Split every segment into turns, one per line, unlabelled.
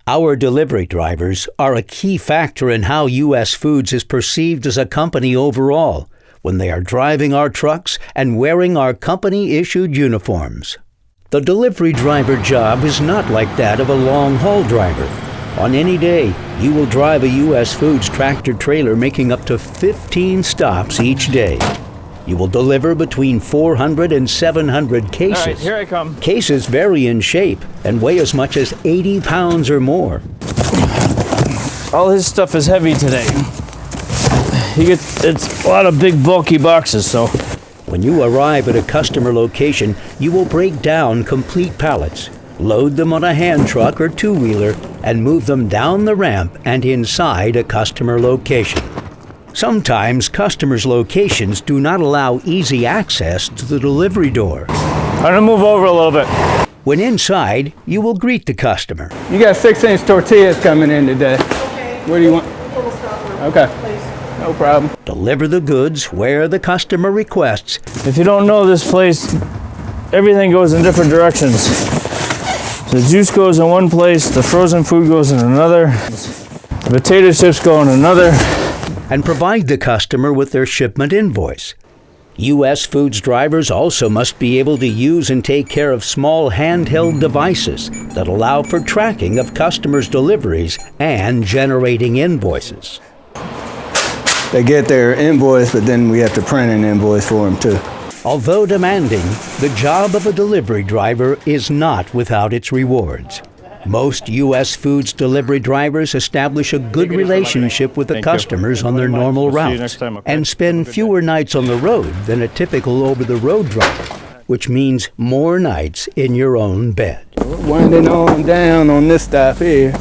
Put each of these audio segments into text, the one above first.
Our delivery drivers are a key factor in how U.S. Foods is perceived as a company overall when they are driving our trucks and wearing our company-issued uniforms. The delivery driver job is not like that of a long-haul driver. On any day, you will drive a U.S. Foods tractor-trailer making up to 15 stops each day. You will deliver between 400 and 700 cases.
All right, here I come.
Cases vary in shape and weigh as much as 80 pounds or more.
All his stuff is heavy today. It's a lot of big, bulky boxes, so.
When you arrive at a customer location, you will break down complete pallets, load them on a hand truck or two-wheeler, and move them down the ramp and inside a customer location. Sometimes customers' locations do not allow easy access to the delivery door.
I'm gonna move over a little bit.
When inside, you will greet the customer.
You got 6-inch tortillas coming in today.
Okay.
What do you want?
Little stopper.
Okay.
Please.
No problem.
Deliver the goods where the customer requests.
If you don't know this place, everything goes in different directions. The juice goes in one place, the frozen food goes in another, the potato chips go in another.
And provide the customer with their shipment invoice. U.S. Foods drivers also must be able to use and take care of small handheld devices that allow for tracking of customers' deliveries and generating invoices.
They get their invoice, but then we have to print an invoice for them too.
Although demanding, the job of a delivery driver is not without its rewards. Most U.S. Foods delivery drivers establish a good relationship with the customers on their normal routes and spend fewer nights on the road than a typical over-the-road driver, which means more nights in your own bed.
We're winding on down on this stuff here.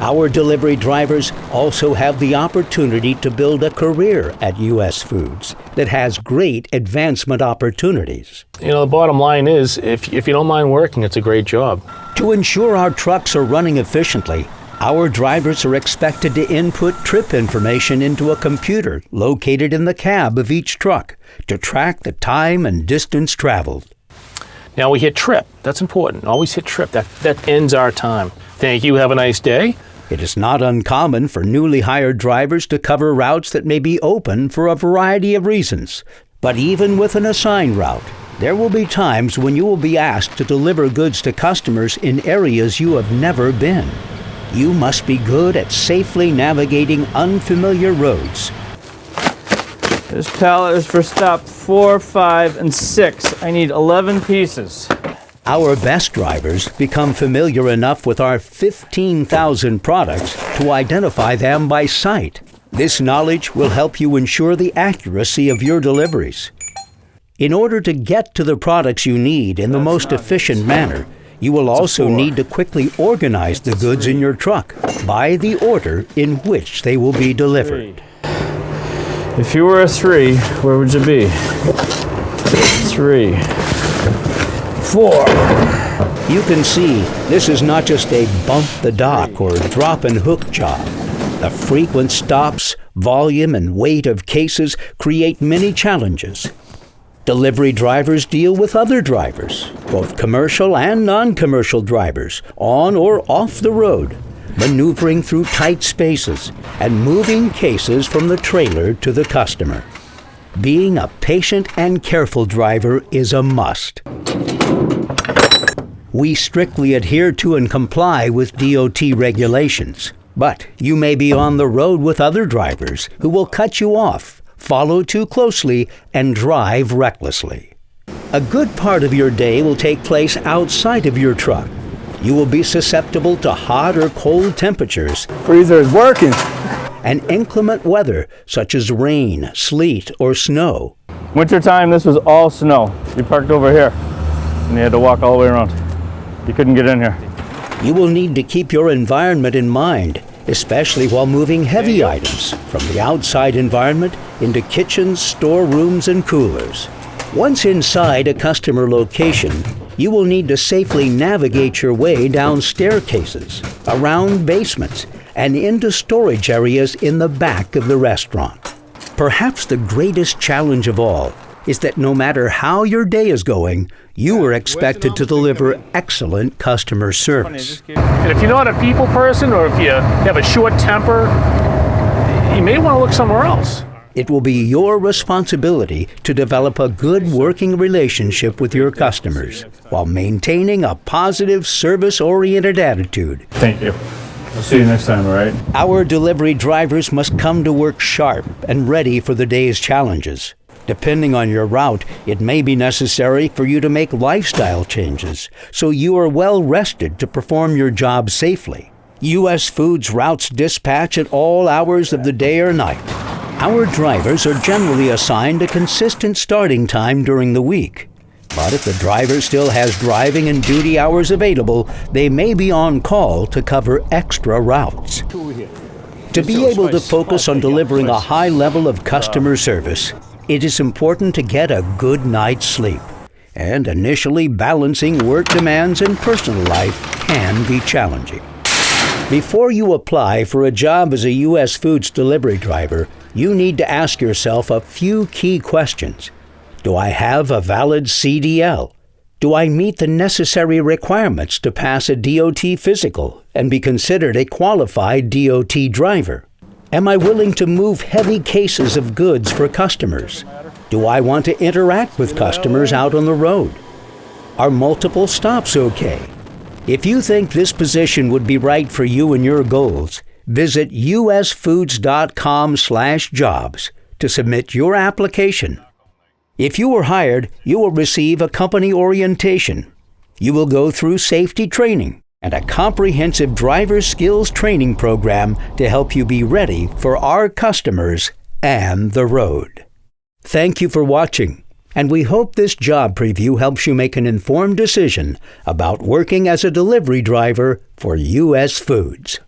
Our delivery drivers also have the opportunity to build a career at U.S. Foods that has great advancement opportunities.
You know, the bottom line is, if you don't mind working, it's a great job.
To ensure our trucks are running efficiently, our drivers are expected to input trip information into a computer located in the cab of each truck to track the time and distance traveled.
Now we hit trip. That's important. Always hit trip. That ends our time. Thank you. Have a nice day.
It is not uncommon for newly hired drivers to cover routes that may be open for a variety of reasons. But even with an assigned route, there will be times when you will be asked to deliver goods to customers in areas you have never been. You must be good at safely navigating unfamiliar roads.
This pallet is for stop 4, 5, and 6. I need 11 pieces.
Our best drivers become familiar enough with our 15,000 products to identify them by sight. This knowledge will help you ensure the accuracy of your deliveries. In order to get to the products you need in the most efficient manner, you will also need to quickly organize the goods in your truck by the order in which they will be delivered.
If you were a 3, where would you be? 3, 4.
You can see this is not just a bump the dock or drop and hook job. The frequent stops, volume, and weight of cases create many challenges. Delivery drivers deal with other drivers, both commercial and non-commercial drivers, on or off the road, maneuvering through tight spaces and moving cases from the trailer to the customer. Being a patient and careful driver is a must. We strictly adhere to and comply with DOT regulations, but you may be on the road with other drivers who will cut you off, follow too closely, and drive recklessly. A good part of your day will take place outside of your truck. You will be susceptible to hot or cold temperatures.
Freezer is working.
And inclement weather such as rain, sleet, or snow.
Wintertime, this was all snow. You parked over here, and you had to walk all the way around. You couldn't get in here.
You will need to keep your environment in mind, especially while moving heavy items from the outside environment into kitchens, storerooms, and coolers. Once inside a customer location, you will need to safely navigate your way down staircases, around basements, and into storage areas in the back of the restaurant. Perhaps the greatest challenge of all is that no matter how your day is going, you are expected to deliver excellent customer service.
And if you're not a people person, or if you have a short temper, you may want to look somewhere else.
It will be your responsibility to develop a good working relationship with your customers while maintaining a positive, service-oriented attitude.
Thank you. I'll see you next time, all right?
Our delivery drivers must come to work sharp and ready for the day's challenges. Depending on your route, it may be necessary for you to make lifestyle changes, so you are well rested to perform your job safely. U.S. Foods routes dispatch at all hours of the day or night. Our drivers are generally assigned a consistent starting time during the week. But if the driver still has driving and duty hours available, they may be on call to cover extra routes. To be able to focus on delivering a high level of customer service, it is important to get a good night's sleep. And initially balancing work demands and personal life can be challenging. Before you apply for a job as a U.S. Foods delivery driver, you need to ask yourself a few key questions. Do I have a valid CDL? Do I meet the necessary requirements to pass a DOT physical and be considered a qualified DOT driver? Am I willing to move heavy cases of goods for customers? Do I want to interact with customers out on the road? Are multiple stops okay? If you think this position would be right for you and your goals, visit usfoods.com/jobs to submit your application. If you are hired, you will receive a company orientation. You will go through safety training and a comprehensive driver skills training program to help you be ready for our customers and the road. Thank you for watching, and we hope this job preview helps you make an informed decision about working as a delivery driver for U.S. Foods.